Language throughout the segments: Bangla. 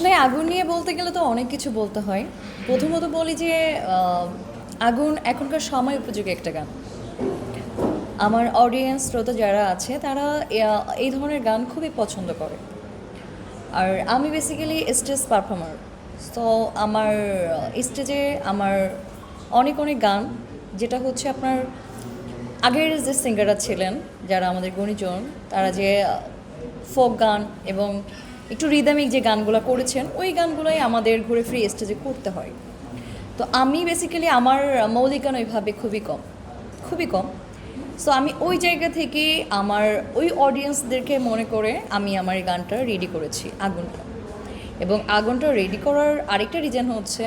আসলে আগুন নিয়ে বলতে গেলে তো অনেক কিছু বলতে হয়। প্রথমত বলি যে আগুন এখনকার সময় উপযোগী একটা গান। আমার অডিয়েন্স শ্রোতা যারা আছে তারা এই ধরনের গান খুবই পছন্দ করে। আর আমি বেসিক্যালি স্টেজ পারফর্মার। তো আমার স্টেজে আমার অনেক অনেক গান, যেটা হচ্ছে আপনার আগের যে সিঙ্গাররা ছিলেন, যারা আমাদের গুণীজন, তারা যে ফোক গান এবং একটু রিদমিক যে গানগুলো করেছেন, ওই গানগুলোই আমাদের ঘুরে ফিরে স্টেজে করতে হয়। তো আমি বেসিক্যালি আমার মৌলিক গান ওইভাবে খুবই কম, খুবই কম। সো আমি ওই জায়গা থেকে আমার ওই অডিয়েন্সদেরকে মনে করে আমি আমার এই গানটা রেডি করেছি, আগুনটা। এবং আগুনটা রেডি করার আরেকটা রিজন হচ্ছে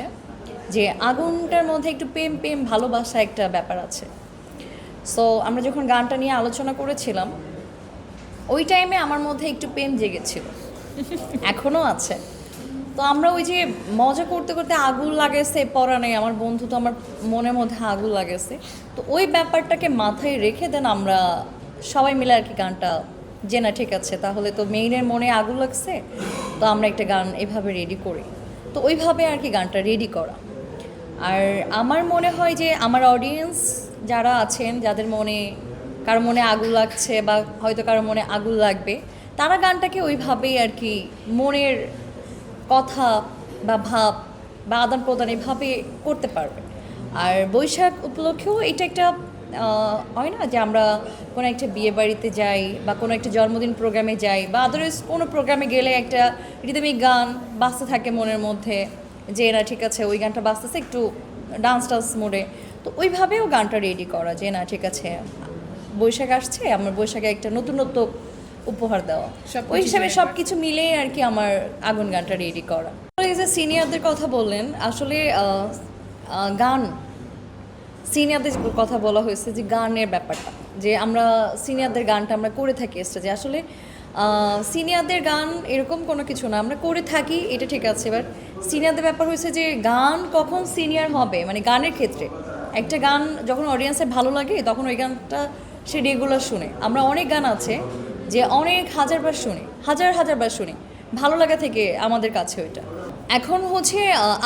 যে আগুনটার মধ্যে একটু প্রেম প্রেম ভালোবাসা একটা ব্যাপার আছে। সো আমরা যখন গানটা নিয়ে আলোচনা করেছিলাম, ওই টাইমে আমার মধ্যে একটু প্রেম জেগেছিল, এখনও আছে। তো আমরা ওই যে মজা করতে করতে আগুন লাগেছে পরাণে, আমার বন্ধু তো আমার মনের মধ্যে আগুন লাগেছে, তো ওই ব্যাপারটাকে মাথায় রেখে দেন আমরা সবাই মিলে আর কি গানটা, যে না ঠিক আছে তাহলে তো মেইনের মনে আগুন লাগছে, তো আমরা একটা গান এভাবে রেডি করি। তো ওইভাবে আর কি গানটা রেডি করা। আর আমার মনে হয় যে আমার অডিয়েন্স যারা আছেন, যাদের মনে, কারো মনে আগুন লাগছে বা হয়তো কারো মনে আগুন লাগবে, তারা গানটাকে ওইভাবেই আর কি মনের কথা বা ভাব বা আদান প্রদান এভাবে করতে পারবে। আর বৈশাখ উপলক্ষেও এটা একটা হয় না যে আমরা কোনো একটা বিয়ে বাড়িতে যাই বা কোনো একটা জন্মদিন প্রোগ্রামে যাই বা আদারওয়াইজ কোনো প্রোগ্রামে গেলে একটা রিদমিক গান বাজতে থাকে মনের মধ্যে, যে না ঠিক আছে ওই গানটা বাজতেছে একটু ডান্স মোডে। তো ওইভাবেও গানটা রেডি করা, যে না ঠিক আছে বৈশাখ আসছে, আমার বৈশাখে একটা নতুনত্ব উপহার দেওয়া, ওই হিসাবে সব কিছু মিলেই আর কি আমার আগুন গানটা রেডি করা। এই যে সিনিয়রদের কথা বললেন, আসলে গান, সিনিয়রদের কথা বলা হয়েছে যে গানের ব্যাপারটা, যে আমরা সিনিয়রদের গানটা আমরা করে থাকি স্টেজে। আসলে সিনিয়রদের গান এরকম কোনো কিছু না, আমরা করে থাকি, এটা ঠিক আছে। এবার সিনিয়রদের ব্যাপার হয়েছে যে গান কখন সিনিয়র হবে, মানে গানের ক্ষেত্রে একটা গান যখন অডিয়েন্সের ভালো লাগে তখন ওই গানটা সে রেগুলার শুনে। আমরা অনেক গান আছে যে অনেক হাজারবার শুনি, হাজারবার শুনি, ভালো লাগা থেকে আমাদের কাছে ওইটা। এখন হচ্ছে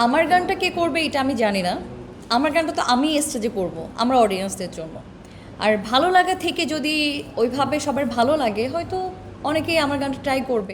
আমার গানটা কে করবে এটা আমি জানি না। আমার গানটা তো আমি স্টেজে করব, আমরা অডিয়েন্সদের জন্য। আর ভালো লাগা থেকে যদি ওইভাবে সবার ভালো লাগে, হয়তো অনেকেই আমার গানটা ট্রাই করবে।